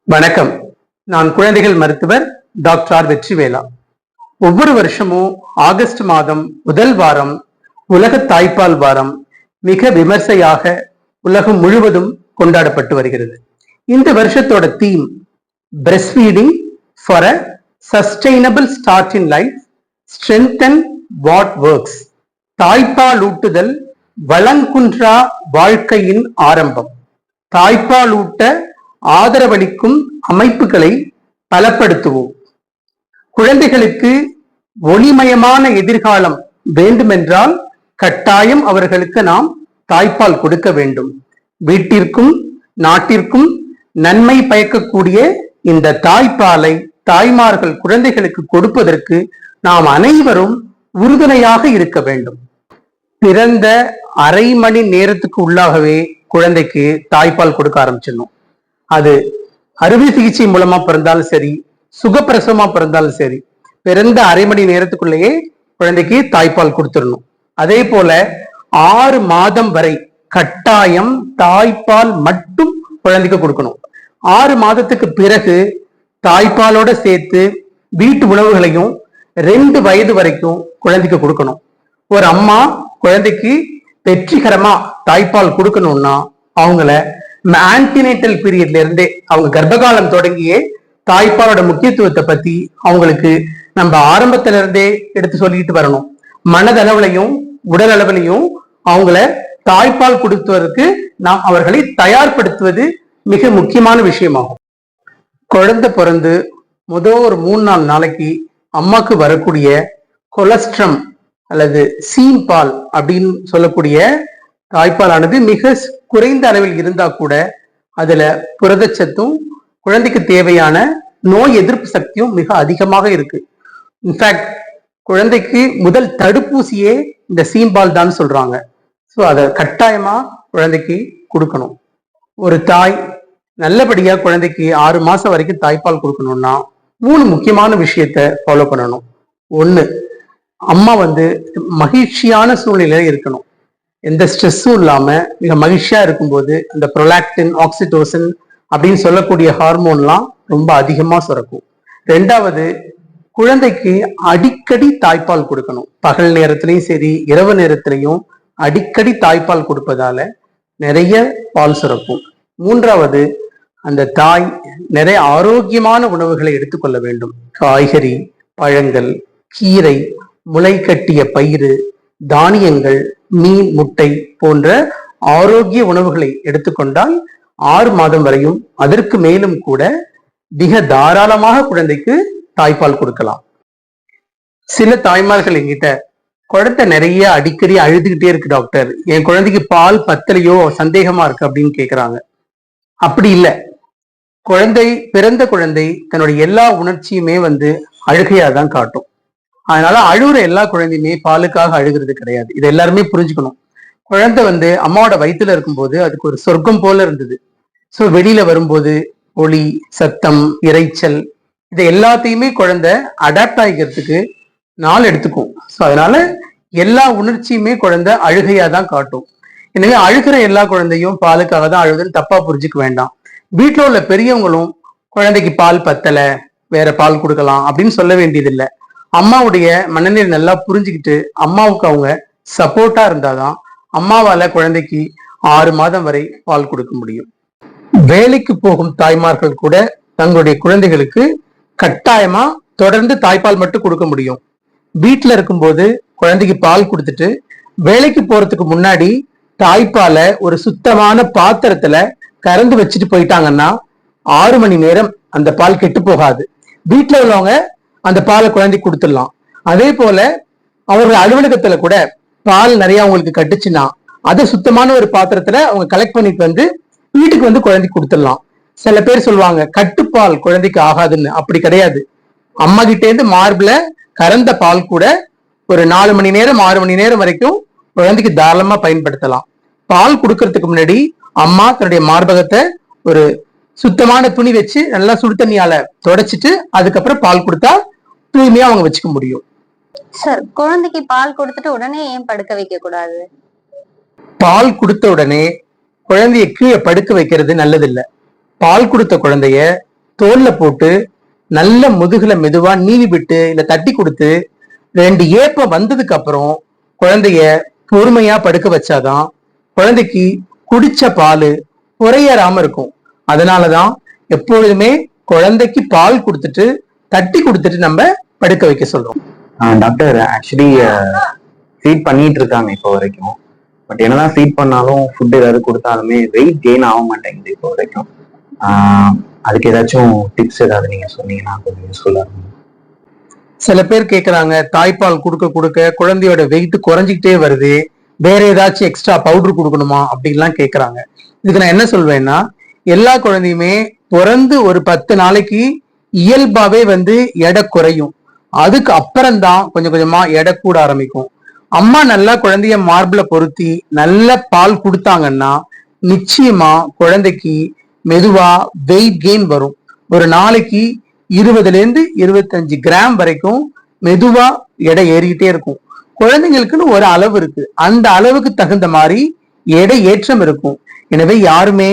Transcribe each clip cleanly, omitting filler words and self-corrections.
வணக்கம். நான் குழந்தைகள் மருத்துவர் டாக்டர் ஆர் வெற்றிவேலா. ஒவ்வொரு வருஷமும் ஆகஸ்ட் மாதம் முதல் வாரம் உலக தாய்ப்பால் வாரம் மிக விமர்சையாக உலகம் முழுவதும் கொண்டாடப்பட்டு வருகிறது. இந்த வருஷத்தோட theme breast feeding for a sustainable start in life, strengthen what works. தாய்ப்பால் ஊட்டுதல் வளங்குன்றா வாழ்க்கையின் ஆரம்பம். தாய்ப்பால் ஊட்ட ஆதரவளிக்கும் அமைப்புகளை பலப்படுத்துவோம். குழந்தைகளுக்கு ஒளிமயமான எதிர்காலம் வேண்டுமென்றால் கட்டாயம் அவர்களுக்கு நாம் தாய்ப்பால் கொடுக்க வேண்டும். வீட்டிற்கும் நாட்டிற்கும் நன்மை பயக்கக்கூடிய இந்த தாய்ப்பாலை தாய்மார்கள் குழந்தைகளுக்கு கொடுப்பதற்கு நாம் அனைவரும் உறுதுணையாக இருக்க வேண்டும். பிறந்த அரை மணி நேரத்துக்கு உள்ளாகவே குழந்தைக்கு தாய்ப்பால் கொடுக்க ஆரம்பிச்சிடணும். அது அறுவை சிகிச்சை மூலமா பிறந்தாலும் சரி, சுகப்பிரசவமா பிறந்தாலும் சரி, பிறந்த அரை மணி நேரத்துக்குள்ளேயே குழந்தைக்கு தாய்ப்பால் கொடுத்துடணும். அதே போல 6 மாதம் வரை கட்டாயம் தாய்ப்பால் மட்டும் குழந்தைக்கு கொடுக்கணும். 6 மாதத்துக்கு பிறகு தாய்ப்பாலோட சேர்த்து வீட்டு உணவுகளையும் 2 வயது வரைக்கும் குழந்தைக்கு கொடுக்கணும். ஒரு அம்மா குழந்தைக்கு வெற்றிகரமா தாய்ப்பால் கொடுக்கணும்னா அவங்கள ஆன்டினேட்டல் பீரியட்ல இருந்தே, அவங்க கர்ப்பகாலம் தொடங்கியே தாய்ப்பாலோட முக்கியத்துவத்தை பத்தி அவங்களுக்கு நம்ம ஆரம்பத்தில இருந்தே எடுத்து சொல்லிட்டு வரணும். மனதளவுலையும் உடல் அளவுலையும் அவங்கள தாய்ப்பால் கொடுத்துவதற்கு நாம் அவர்களை தயார்படுத்துவது மிக முக்கியமான விஷயமாகும். குழந்தை பிறந்து ஒரு 3-4 நாளைக்கு அம்மாக்கு வரக்கூடிய கொலஸ்ட்ரம் அல்லது சீம்பால் அப்படின்னு சொல்லக்கூடிய தாய்ப்பாலானது மிக குறைந்த அளவில் இருந்தா கூட அதுல புரதச்சத்தும் குழந்தைக்கு தேவையான நோய் எதிர்ப்பு சக்தியும் மிக அதிகமாக இருக்கு. இன்ஃபேக்ட் குழந்தைக்கு முதல் தடுப்பூசியே இந்த சீம்பால் தான் சொல்றாங்க. ஸோ அதை கட்டாயமா குழந்தைக்கு கொடுக்கணும். ஒரு தாய் நல்லபடியா குழந்தைக்கு 6 மாசம் வரைக்கும் தாய்ப்பால் கொடுக்கணும்னா 3 முக்கியமான விஷயத்த ஃபாலோ பண்ணணும். 1, அம்மா மகிழ்ச்சியான சூழ்நிலையில இருக்கணும். எந்த ஸ்ட்ரெஸ்ஸும் இல்லாம மிக மகிழ்ச்சியா இருக்கும்போது அந்த ப்ரொலாக்டின், ஆக்சிடோசின் அப்படின்னு சொல்லக்கூடிய ஹார்மோன்லாம் ரொம்ப அதிகமா சுரக்கும். 2வது, குழந்தைக்கு அடிக்கடி தாய்ப்பால் கொடுக்கணும். பகல் நேரத்திலையும் சரி, இரவு நேரத்திலையும் அடிக்கடி தாய்ப்பால் கொடுப்பதால நிறைய பால் சுரக்கும். 3வது, அந்த தாய் நிறைய ஆரோக்கியமான உணவுகளை எடுத்துக்கொள்ள வேண்டும். காய்கறி, பழங்கள், கீரை, முளை கட்டிய பயிறு, தானியங்கள், மீன், முட்டை போன்ற ஆரோக்கிய உணவுகளை எடுத்துக்கொண்டால் 6 மாதம் வரையும் அதற்கு மேலும் கூட மிக தாராளமாக குழந்தைக்கு தாய்ப்பால் கொடுக்கலாம். சில தாய்மார்கள் என்கிட்ட குழந்தை நிறைய அடிக்கடி அழுதுகிட்டே இருக்கு டாக்டர், என் குழந்தைக்கு பால் பத்தலையோ, சந்தேகமா இருக்கு அப்படின்னு கேக்குறாங்க. அப்படி இல்லை. பிறந்த குழந்தை தன்னுடைய எல்லா உணர்ச்சியுமே அழுகையாதான் காட்டும். அதனால அழுகுற எல்லா குழந்தையுமே பாலுக்காக அழுகிறது கிடையாது. இது எல்லாருமே புரிஞ்சுக்கணும். குழந்தை அம்மாவோட வயிற்றுல இருக்கும்போது அதுக்கு ஒரு சொர்க்கம் போல இருந்தது. ஸோ வெளியில வரும்போது ஒளி, சத்தம், இறைச்சல், இது எல்லாத்தையுமே குழந்தை அடாப்ட் ஆகிக்கிறதுக்கு நாள் எடுத்துக்கும். ஸோ அதனால எல்லா உணர்ச்சியுமே குழந்தை அழுகையா தான் காட்டும். எனவே அழுகிற எல்லா குழந்தையும் பாலுக்காக தான் அழுகுதுன்னு தப்பா புரிஞ்சுக்க வேண்டாம். வீட்டுல உள்ள பெரியவங்களும் குழந்தைக்கு பால் பத்தல, வேற பால் கொடுக்கலாம் அப்படின்னு சொல்ல வேண்டியதில்லை. அம்மாவுடைய மனநிலை நல்லா புரிஞ்சுக்கிட்டு அம்மாவுக்கு அவங்க சப்போர்ட்டா இருந்தாதான் அம்மாவால குழந்தைக்கு 6 மாதம் வரை பால் கொடுக்க முடியும். வேலைக்கு போகும் தாய்மார்கள் கூட தங்களுடைய குழந்தைகளுக்கு கட்டாயமா தொடர்ந்து தாய்ப்பால் மட்டும் கொடுக்க முடியும். வீட்டுல இருக்கும்போது குழந்தைக்கு பால் கொடுத்துட்டு வேலைக்கு போறதுக்கு முன்னாடி தாய்ப்பாலை ஒரு சுத்தமான பாத்திரத்துல கறந்து வச்சுட்டு போயிட்டாங்கன்னா 6 மணி நேரம் அந்த பால் கெட்டு போகாது. வீட்டுல உள்ளவங்க அந்த பாலை குழந்தை கொடுத்துடலாம். அதே போல அவர்கள் அலுவலகத்துல கூட பால் நிறைய அவங்களுக்கு கட்டுச்சுன்னா அதை சுத்தமான ஒரு பாத்திரத்துல அவங்க கலெக்ட் பண்ணிட்டு வீட்டுக்கு குழந்தைக்கு கொடுத்துடலாம். சில பேர் சொல்லுவாங்க கட்டுப்பால் குழந்தைக்கு ஆகாதுன்னு. அப்படி கிடையாது. அம்மா கிட்டே இருந்து மார்பில கறந்த பால் கூட ஒரு 4 மணி நேரம் 6 மணி நேரம் வரைக்கும் குழந்தைக்கு தாராளமா பயன்படுத்தலாம். பால் கொடுக்கறதுக்கு முன்னாடி அம்மா தன்னுடைய மார்பகத்தை ஒரு சுத்தமான துணி வச்சு நல்லா சுடு தண்ணியால தொடச்சிட்டு அதுக்கப்புறம் பால் கொடுத்தா தூய்மையா அவங்க வச்சுக்க முடியும். சார், குழந்தைக்கு பால் கொடுத்துட்டு உடனே ஏன் படுக்க வைக்க கூடாது? பால் கொடுத்த உடனே குழந்தைய கீழே படுக்க வைக்கிறது நல்லதில்லை. பால் கொடுத்த குழந்தைய தோல்ல போட்டு நல்ல முதுகுல மெதுவா நீவி விட்டு இல்ல தட்டி கொடுத்து 2 ஏப்பம் வந்ததுக்கு அப்புறம் குழந்தைய பொறுமையா படுக்க வச்சாதான் குழந்தைக்கு குடிச்ச பால் குறையறாம இருக்கும். அதனாலதான் எப்பொழுதுமே குழந்தைக்கு பால் கொடுத்துட்டு தட்டி கொடுத்துட்டு நம்ம படுக்க வைக்க சொல்றோம். டாக்டர், ஆக்சுவலி ஃபீட் பண்ணிட்டு இருக்காங்க இப்போ வரைக்கும். பட் என்னதான் ஃபீட் பண்ணாலும் ஃபுட் ஏதாவது கொடுத்தாலுமே வெயிட் கெயின் ஆக மாட்டேங்குது இப்போ வரைக்கும். அதுக்கு ஏதாச்சும் டிப்ஸ் ஏதாவது நீங்க சொன்னீங்கன்னா கொஞ்சம் யூஸ்ஃபுல்லா இருக்கும். சில பேர் கேக்குறாங்க, தாய்ப்பால் கொடுக்க கொடுக்க குழந்தையோட வெயிட் குறைஞ்சிக்கிட்டே வருது, வேற ஏதாச்சும் எக்ஸ்ட்ரா பவுடர் கொடுக்கணுமா அப்படின்லாம் கேக்குறாங்க. இதுக்கு நான் என்ன சொல்வேன்னா, எல்லா குழந்தையுமே பிறந்து ஒரு 10 நாளைக்கு இயல்பாவே எடை குறையும். அதுக்கு அப்புறம்தான் கொஞ்சம் கொஞ்சமா எடை கூட ஆரம்பிக்கும். அம்மா நல்லா குழந்தைய மார்பிள பொருத்தி நல்ல பால் கொடுத்தாங்கன்னா நிச்சயமா குழந்தைக்கு மெதுவா வெயிட் கெயின் வரும். ஒரு நாளைக்கு 20-25 கிராம் வரைக்கும் மெதுவா எடை ஏறிக்கிட்டே இருக்கும். குழந்தைங்களுக்குன்னு ஒரு அளவு இருக்கு, அந்த அளவுக்கு தகுந்த மாதிரி எடை ஏற்றம் இருக்கும். எனவே யாருமே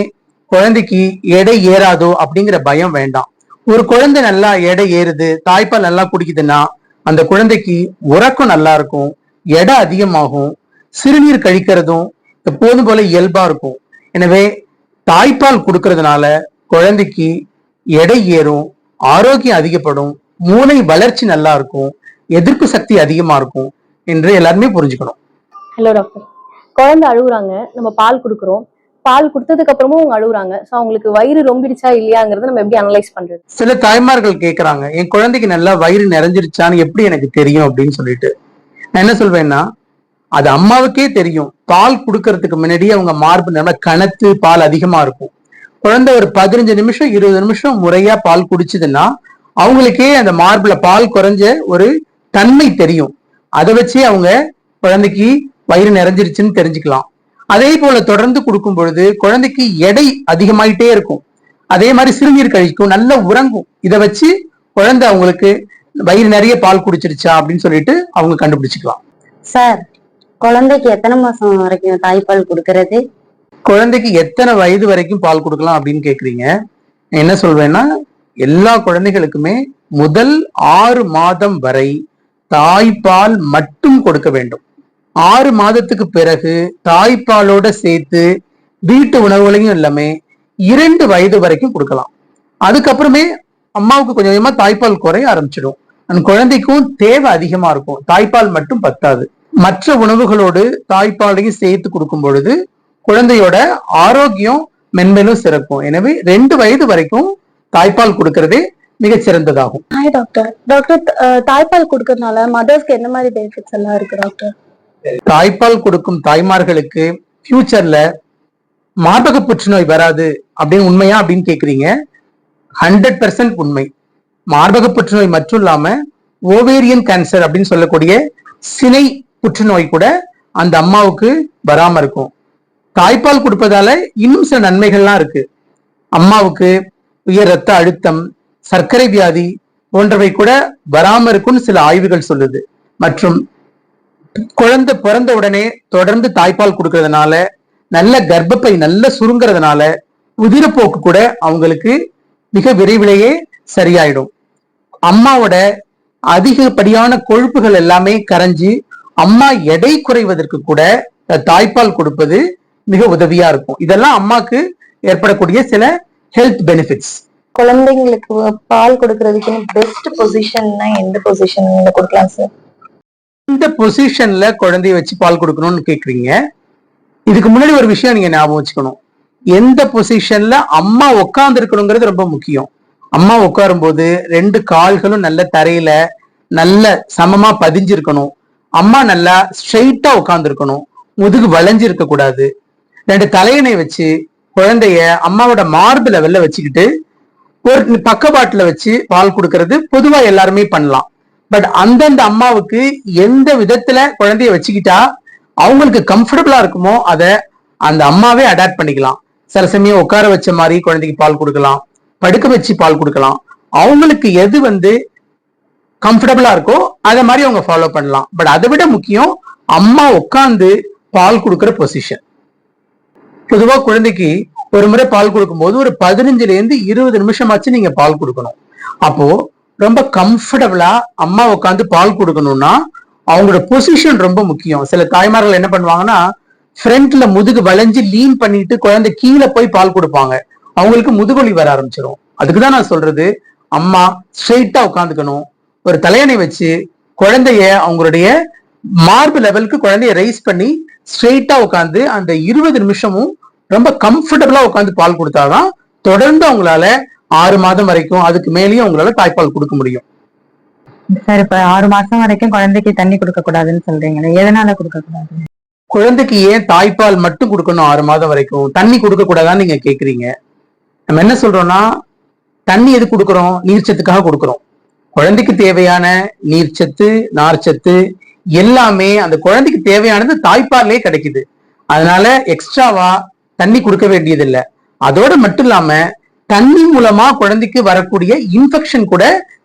குழந்தைக்கு எடை ஏறாதோ அப்படிங்கிற பயம் வேண்டாம். ஒரு குழந்தை நல்லா எடை ஏறுது, தாய்ப்பால் நல்லா குடிக்குதுன்னா அந்த குழந்தைக்கு உறக்கம் நல்லா இருக்கும், எடை அதிகமாகும், சிறுநீர் கழிக்கிறதும் எப்போதும் போல இயல்பா இருக்கும். எனவே தாய்ப்பால் கொடுக்கறதுனால குழந்தைக்கு எடை ஏறும், ஆரோக்கியம் அதிகப்படும், மூளை வளர்ச்சி நல்லா இருக்கும், எதிர்ப்பு சக்தி அதிகமா இருக்கும் என்று எல்லாருமே புரிஞ்சுக்கணும். ஹலோ டாக்டர், குழந்தை அழுகுறாங்க, நம்ம பால் கொடுக்குறோம், பால் கொடுத்ததுக்கு அப்புறமும் அவங்க அழுகுறாங்க. ஸோ அவங்களுக்கு வயிறு ரொம்பிடுச்சா இல்லையாங்கிறத நம்ம எப்படி அனலைஸ் பண்றது? சில தாய்மார்கள் கேட்கறாங்க, என் குழந்தைக்கு நல்லா வயிறு நிறைஞ்சிருச்சான்னு எப்படி எனக்கு தெரியும் அப்படின்னு சொல்லிட்டு. நான் என்ன சொல்வேன்னா, அது அம்மாவுக்கே தெரியும். பால் கொடுக்கறதுக்கு முன்னாடி அவங்க மார்பு நல்லா கனத்து பால் அதிகமா இருக்கும். குழந்தை ஒரு 15 நிமிஷம் 20 நிமிஷம் முறையா பால் குடிச்சதுன்னா அவங்களுக்கே அந்த மார்புல பால் குறைஞ்ச ஒரு தன்மை தெரியும். அதை வச்சே அவங்க குழந்தைக்கு வயிறு நிறைஞ்சிருச்சுன்னு தெரிஞ்சுக்கலாம். அதே போல தொடர்ந்து கொடுக்கும் பொழுது குழந்தைக்கு எடை அதிகமாயிட்டே இருக்கும், அதே மாதிரி சிறுநீர் கழிக்கும், நல்லா உறங்கும். இதை வச்சு குழந்தை அவங்களுக்கு வயிறு நிறைய பால் குடிச்சிருச்சா அப்படின்னு சொல்லிட்டு அவங்க கண்டுபிடிச்சுக்கலாம். சார், குழந்தைக்கு எத்தனை மாசம் வரைக்கும் தாய்ப்பால் கொடுக்கறது? குழந்தைக்கு எத்தனை வயது வரைக்கும் பால் கொடுக்கலாம் அப்படின்னு கேக்குறீங்க. என்ன சொல்வேன்னா, எல்லா குழந்தைகளுக்குமே முதல் 6 மாதம் வரை தாய்ப்பால் மட்டும் கொடுக்க வேண்டும். 6 மாதத்துக்கு பிறகு தாய்ப்பாலோட சேர்த்து வீட்டு உணவுகளையும் எல்லாமே 2 வயது வரைக்கும் கொடுக்கலாம். அதுக்கப்புறமே அம்மாவுக்கு கொஞ்சம் கொஞ்சமா தாய்ப்பால் குறைய ஆரம்பிச்சிடும். அந்த குழந்தைக்கும் தேவை அதிகமா இருக்கும், தாய்ப்பால் மட்டும் பத்தாது. மற்ற உணவுகளோடு தாய்ப்பாலையும் சேர்த்து கொடுக்கும் பொழுது குழந்தையோட ஆரோக்கியம் மென்மேலும் சிறக்கும். எனவே 2 வயது வரைக்கும் தாய்ப்பால் கொடுக்கறதே மிகச் சிறந்ததாகும். Hi doctor. டாக்டர், தாய்ப்பால் கொடுக்கறதுனால மதர்ஸ்க்கு என்ன மாதிரி பெனிஃபிட்ஸ் எல்லாம் இருக்கு டாக்டர்? தாய்ப்பால் கொடுக்கும் தாய்மார்களுக்கு ஃபியூச்சர்ல மார்பக புற்றுநோய் வராது அப்படின்னு உண்மையா அப்படின்னு கேக்குறீங்க. 100% உண்மை. மார்பக புற்றுநோய் மட்டும் இல்லாம ஓவேரியன் கேன்சர் அப்படின்னு சொல்லக்கூடிய சினை புற்றுநோய் கூட அந்த அம்மாவுக்கு வராம இருக்கும். தாய்ப்பால் கொடுப்பதால இன்னும் சில நன்மைகள்லாம் இருக்கு. அம்மாவுக்கு உயர் ரத்த அழுத்தம், சர்க்கரை வியாதி போன்றவை கூட வராம இருக்கும்னு சில ஆய்வுகள் சொல்லுது. மற்றும் குழந்தை பிறந்த உடனே தொடர்ந்து தாய்ப்பால் கொடுக்கறதுனால நல்ல கர்ப்பப்பை நல்ல சுருங்கிறதுனால உதிரப்போக்கு கூட அவங்களுக்கு மிக விரைவிலேயே சரியாயிடும். அம்மாவோட அதிகப்படியான கொழுப்புகள் எல்லாமே கரைஞ்சி அம்மா எடை குறைவதற்கு கூட தாய்ப்பால் கொடுப்பது மிக உதவியா இருக்கும். இதெல்லாம் அம்மாக்கு ஏற்படக்கூடிய சில ஹெல்த் பெனிஃபிட்ஸ். குழந்தைங்களுக்கு பால் கொடுக்கறதுக்கு பெஸ்ட் பொசிஷன்னா எந்த பொசிஷன்ல கொடுக்கலாம் சார்? இந்த பொசிஷன்ல குழந்தைய வச்சு பால் கொடுக்கணும்னு கேக்குறீங்க. இதுக்கு முன்னாடி ஒரு விஷயம் நீங்க ஞாபகம் வச்சுக்கணும். எந்த பொசிஷன்ல அம்மா உட்கார்ந்து இருக்கணுங்கிறது ரொம்ப முக்கியம். அம்மா உட்காரும் போது 2 கால்களும் நல்ல தரையில நல்ல சமமா பதிஞ்சிருக்கணும். அம்மா நல்லா ஸ்ட்ரெயிட்டா உட்கார்ந்து இருக்கணும், முதுகு வளைஞ்சு இருக்க கூடாது. 2 தலையணை வச்சு குழந்தைய அம்மாவோட மார்பு லெவல்ல வச்சுக்கிட்டு ஒரு பக்கவாட்டுல வச்சு பால் கொடுக்கறது பொதுவா எல்லாருமே பண்ணலாம். பட் அந்தந்த அம்மாவுக்கு எந்த விதத்துல குழந்தைய வச்சுக்கிட்டா அவங்களுக்கு கம்ஃபர்டபுளா இருக்குமோ அதை அந்த அம்மாவே அடாப்ட் பண்ணிக்கலாம். சில சமயம் உட்கார வச்ச மாதிரி குழந்தைக்கு பால் கொடுக்கலாம், படுக்க வச்சு பால் கொடுக்கலாம். அவங்களுக்கு எது கம்ஃபர்டபுளா இருக்கோ அதை மாதிரி அவங்க ஃபாலோ பண்ணலாம். பட் அதை விட முக்கியம் அம்மா உட்கார்ந்து பால் கொடுக்கிற பொசிஷன். பொதுவா குழந்தைக்கு ஒரு முறை பால் கொடுக்கும்போது ஒரு 15ல இருந்து 20 நிமிஷமாச்சு நீங்க பால் கொடுக்கணும். அப்போ ரொம்ப கம்ஃபர்டபுளா அம்மா உட்காந்து பால் கொடுக்கணும்னா அவங்களோட பொசிஷன் ரொம்ப முக்கியம். சில தாய்மார்கள் என்ன பண்ணுவாங்கன்னா ஃப்ரண்ட்ல முதுகு வளைஞ்சு லீன் பண்ணிட்டு குழந்தை கீழே போய் பால் கொடுப்பாங்க. அவங்களுக்கு முதுகுவலி வர ஆரம்பிச்சிடும். அதுக்குதான் நான் சொல்றது, அம்மா ஸ்ட்ரெயிட்டா உட்காந்துக்கணும். ஒரு தலையணை வச்சு குழந்தைய அவங்களுடைய மார்பு லெவலுக்கு குழந்தைய ரைஸ் பண்ணி ஸ்ட்ரெயிட்டா உட்காந்து அந்த 20 நிமிஷமும் ரொம்ப கம்ஃபர்டபுளா உட்காந்து பால் கொடுத்தாதான் தொடர்ந்து அவங்களால 6 மாதம் வரைக்கும் அதுக்கு மேலேயும் அவங்களால தாய்ப்பால் கொடுக்க முடியும். சார், இப்ப 6 மாசம் வரைக்கும் குழந்தைக்கு தண்ணி கொடுக்க கூடாதுன்னு சொல்றீங்களே, எதனால கொடுக்க கூடாது? குழந்தைக்கு ஏன் தாய்ப்பால் மட்டும் கொடுக்கணும் 6 மாதம் வரைக்கும், தண்ணி கொடுக்க கூடாதான்னு நீங்க கேக்குறீங்க. நம்ம என்ன சொல்றோம்னா, தண்ணி எது கொடுக்குறோம்? நீர்ச்சத்துக்காக கொடுக்குறோம். குழந்தைக்கு தேவையான நீர்ச்சத்து, நார்ச்சத்து எல்லாமே அந்த குழந்தைக்கு தேவையானது தாய்ப்பாலே கிடைக்குது. அதனால எக்ஸ்ட்ராவா தண்ணி கொடுக்க வேண்டியது இல்லை. அதோட மட்டும் இல்லாம தண்ணி மூலமா குழந்தைக்கு வரக்கூடிய இன்ஃபெக்ஷன் கூட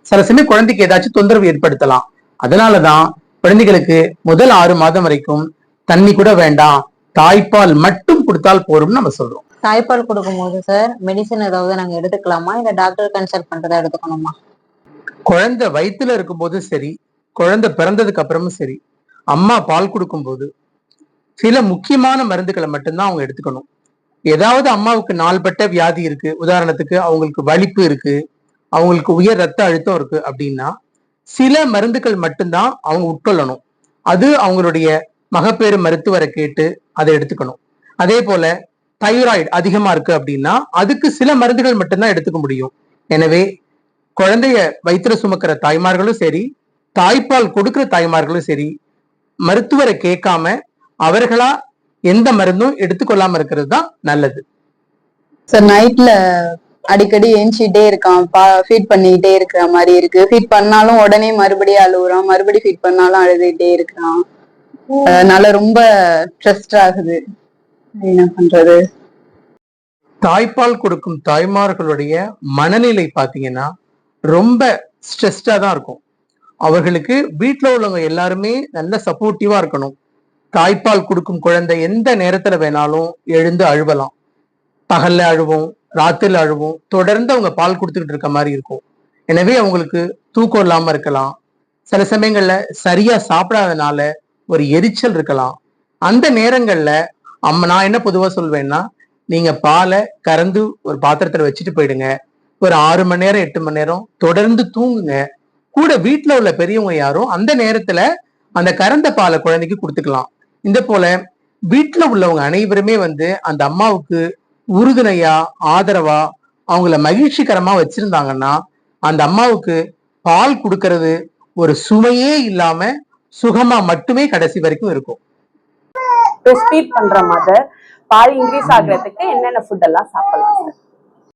சில சமயம் குழந்தைக்கு ஏதாச்சும் தொந்தரவு ஏற்படுத்தலாம். அதனாலதான் குழந்தைகளுக்கு முதல் 6 மாதம் வரைக்கும் தண்ணி கூட வேண்டாம், தாய்ப்பால் மட்டும் கொடுத்தால் போதும்னு நம்ம சொல்றோம். தாய்ப்பால் கொடுக்கும்போது சார் மெடிசன் ஏதாவது நாங்க எடுத்துக்கலாமா, இல்ல டாக்டர் கன்சல்ட் பண்றதா எடுத்துக்கணுமா? குழந்தை வயிற்றுல இருக்கும்போது சரி, குழந்தை பிறந்ததுக்கு அப்புறமும் சரி, அம்மா பால் கொடுக்கும்போது சில முக்கியமான மருந்துகளை மட்டும்தான் அவங்க எடுத்துக்கணும். ஏதாவது அம்மாவுக்கு நாள்பட்ட வியாதி இருக்கு, உதாரணத்துக்கு அவங்களுக்கு வலிப்பு இருக்கு, அவங்களுக்கு உயர் ரத்த அழுத்தம் இருக்கு அப்படின்னா சில மருந்துகள் மட்டும்தான் அவங்க உட்கொள்ளணும். அது அவங்களுடைய மகப்பேறு மருத்துவரை கேட்டு அதை எடுத்துக்கணும். அதே போல தைராய்டு அதிகமா இருக்கு அப்படின்னா அதுக்கு சில மருந்துகள் மட்டும்தான் எடுத்துக்க முடியும். எனவே குழந்தைய வயிற்றுல சுமக்கிற தாய்மார்களும் சரி, தாய்ப்பால் கொடுக்கிற தாய்மார்களும் சரி, மருத்துவரை கேட்காம அவர்களா எந்த மருந்தும் எடுத்துக்கொள்ளாம இருக்கிறது தான் நல்லது. சார், நைட்ல அடிக்கடி ஏஞ்சிட்டே இருக்கான், ஃபீட் பண்ணிக்கிட்டே இருக்கிற மாதிரி இருக்கு. ஃபீட் பண்ணாலும் உடனே மறுபடியும் அழுகுறான், மறுபடியும் ஃபீட் பண்ணாலும் அழுதுகிட்டே இருக்கிறான். அதனால ரொம்ப ஸ்ட்ரெஸ்ட் ஆகுது. என்ன பண்றது? தாய்ப்பால் கொடுக்கும் தாய்மார்களுடைய மனநிலை பாத்தீங்கன்னா ரொம்ப ஸ்ட்ரெஸ்டா தான் இருக்கும். அவர்களுக்கு வீட்டுல உள்ளவங்க எல்லாருமே நல்ல சப்போர்ட்டிவா இருக்கணும். தாய்ப்பால் கொடுக்கும் குழந்தை எந்த நேரத்துல வேணாலும் எழுந்து அழுவலாம். பகல்ல அழுவோம், ராத்திரில அழுவோம், தொடர்ந்து அவங்க பால் கொடுத்துக்கிட்டு இருக்க மாதிரி இருக்கும். எனவே அவங்களுக்கு தூக்கம் இல்லாம இருக்கலாம். சில சமயங்கள்ல சரியா சாப்பிடாதனால ஒரு எரிச்சல் இருக்கலாம். அந்த நேரங்கள்ல நான் என்ன பொதுவா சொல்வேன்னா, நீங்க பாலை கறந்து ஒரு பாத்திரத்துல வச்சுட்டு போயிடுங்க. ஒரு 6 மணி நேரம் 8 மணி நேரம் தொடர்ந்து தூங்குங்க. கூட வீட்டுல உள்ள பெரியவங்க யாரும் அந்த நேரத்துல அந்த கறந்த பாலை குழந்தைக்கு கொடுத்துக்கலாம். இந்த போல வீட்டுல உள்ளவங்க அனைவருமே அந்த அம்மாவுக்கு உறுதுணையா ஆதரவா அவங்கள மகிழ்ச்சிகரமா வச்சிருந்தாங்கன்னா அந்த அம்மாவுக்கு பால் கொடுக்கறது ஒரு சுமையே இல்லாம சுகமா மட்டுமே கடைசி வரைக்கும் இருக்கும். பிரஸ்ட் ஃபீட் பண்ற மதர் பால் இன்க்ரீஸ் ஆகுறதுக்கு என்னென்ன ஃபுட் எல்லாம் சாப்பிடலாம் சார்?